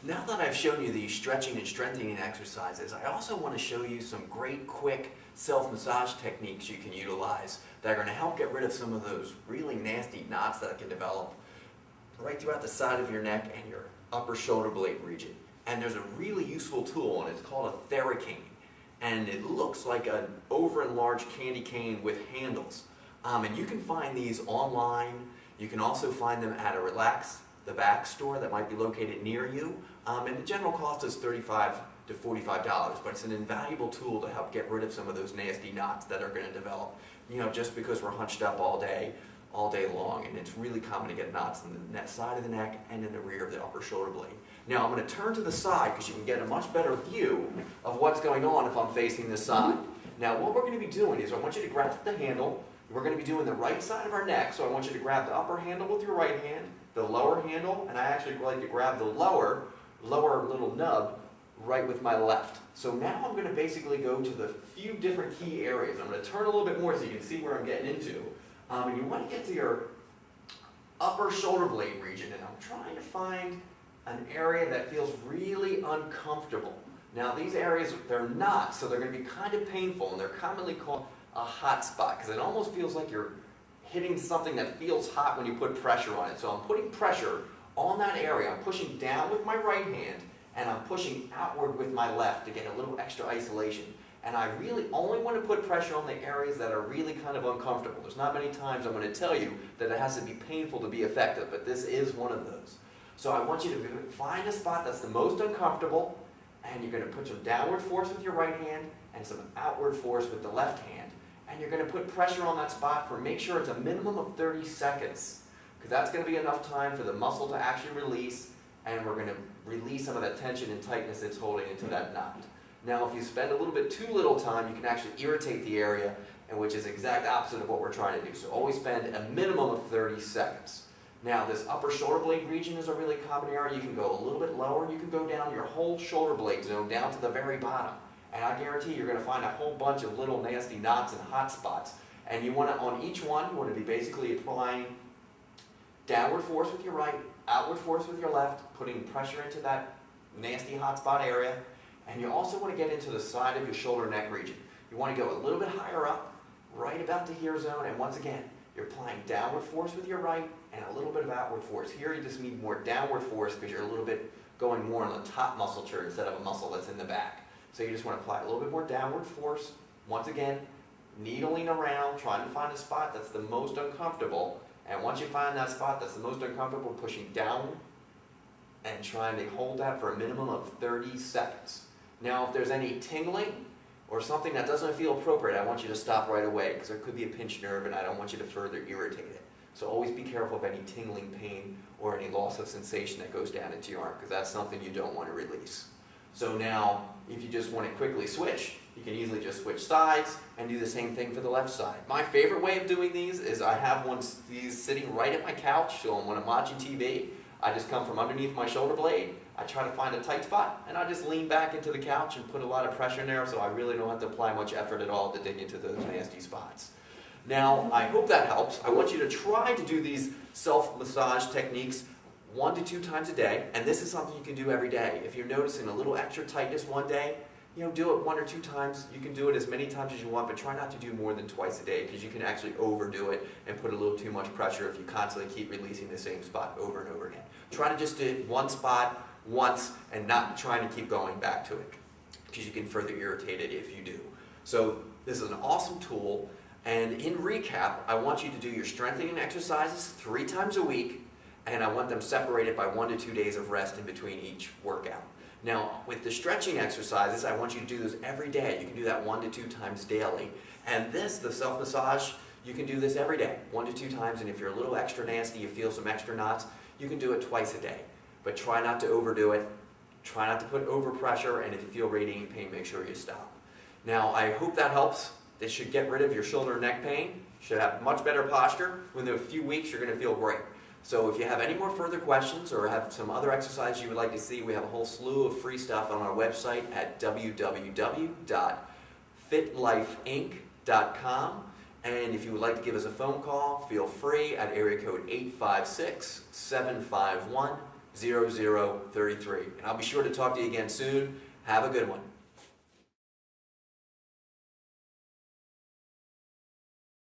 Now that I've shown you these stretching and strengthening exercises, I also want to show you some great quick self-massage techniques you can utilize that are going to help get rid of some of those really nasty knots that can develop right throughout the side of your neck and your upper shoulder blade region. And there's a really useful tool, and it's called a Theracane. And it looks like an over-enlarged candy cane with handles. And you can find these online. You can also find them at a Relax the Back store that might be located near you. And the general cost is $35 to $45, but it's an invaluable tool to help get rid of some of those nasty knots that are going to develop, just because we're hunched up all day long, and it's really common to get knots in the side of the neck and in the rear of the upper shoulder blade. Now I'm going to turn to the side because you can get a much better view of what's going on if I'm facing this side. Now what we're going to be doing is I want you to grasp the handle. We're going to be doing the right side of our neck, so I want you to grab the upper handle with your right hand, the lower handle, and I actually like to grab the lower little nub right with my left. So now I'm going to basically go to the few different key areas. I'm going to turn a little bit more so you can see where I'm getting into. And you want to get to your upper shoulder blade region, and I'm trying to find an area that feels really uncomfortable. Now these areas, they're not, so they're going to be kind of painful, and they're commonly called a hot spot because it almost feels like you're hitting something that feels hot when you put pressure on it. So I'm putting pressure on that area. I'm pushing down with my right hand, and I'm pushing outward with my left to get a little extra isolation. And I really only want to put pressure on the areas that are really kind of uncomfortable. There's not many times I'm going to tell you that it has to be painful to be effective, but this is one of those. So I want you to find a spot that's the most uncomfortable, and you're going to put some downward force with your right hand and some outward force with the left hand. And you're going to put pressure on that spot for, make sure it's a minimum of 30 seconds, because that's going to be enough time for the muscle to actually release, and we're going to release some of that tension and tightness it's holding into that knot. Now, if you spend a little bit too little time, you can actually irritate the area, and which is the exact opposite of what we're trying to do. So always spend a minimum of 30 seconds. Now, this upper shoulder blade region is a really common area. You can go a little bit lower. You can go down your whole shoulder blade zone down to the very bottom. And I guarantee you're going to find a whole bunch of little nasty knots and hot spots. And you want to, on each one, you want to be basically applying downward force with your right, outward force with your left, putting pressure into that nasty hot spot area. And you also want to get into the side of your shoulder neck region. You want to go a little bit higher up, right about the here zone. And once again, you're applying downward force with your right and a little bit of outward force. Here you just need more downward force because you're a little bit going more on the top musculature instead of a muscle that's in the back. So you just want to apply a little bit more downward force. Once again, needling around, trying to find a spot that's the most uncomfortable. And once you find that spot that's the most uncomfortable, pushing down and trying to hold that for a minimum of 30 seconds. Now, if there's any tingling or something that doesn't feel appropriate, I want you to stop right away because there could be a pinched nerve and I don't want you to further irritate it. So always be careful of any tingling pain or any loss of sensation that goes down into your arm because that's something you don't want to release. So now, if you just want to quickly switch, you can easily just switch sides and do the same thing for the left side. My favorite way of doing these is I have these sitting right at my couch, so when I'm watching TV, I just come from underneath my shoulder blade, I try to find a tight spot, and I just lean back into the couch and put a lot of pressure in there so I really don't have to apply much effort at all to dig into those nasty spots. Now, I hope that helps. I want you to try to do these self-massage techniques 1 to 2 times a day, and this is something you can do every day. If you're noticing a little extra tightness one day, do it 1 or 2 times. You can do it as many times as you want, but try not to do more than twice a day because you can actually overdo it and put a little too much pressure if you constantly keep releasing the same spot over and over again. Try to just do one spot once and not trying to keep going back to it because you can further irritate it if you do. So this is an awesome tool, and in recap, I want you to do your strengthening exercises 3 times a week, and I want them separated by 1 to 2 days of rest in between each workout. Now, with the stretching exercises, I want you to do those every day. You can do that 1 to 2 times daily. And this, the self-massage, you can do this every day, 1 to 2 times, and if you're a little extra nasty, you feel some extra knots, you can do it twice a day. But try not to overdo it. Try not to put over pressure, and if you feel radiating pain, make sure you stop. Now, I hope that helps. This should get rid of your shoulder and neck pain. You should have much better posture. Within a few weeks, you're going to feel great. So if you have any more further questions or have some other exercises you would like to see, we have a whole slew of free stuff on our website at www.fitlifeinc.com. And if you would like to give us a phone call, feel free at area code 856-751 0033. And I'll be sure to talk to you again soon. Have a good one.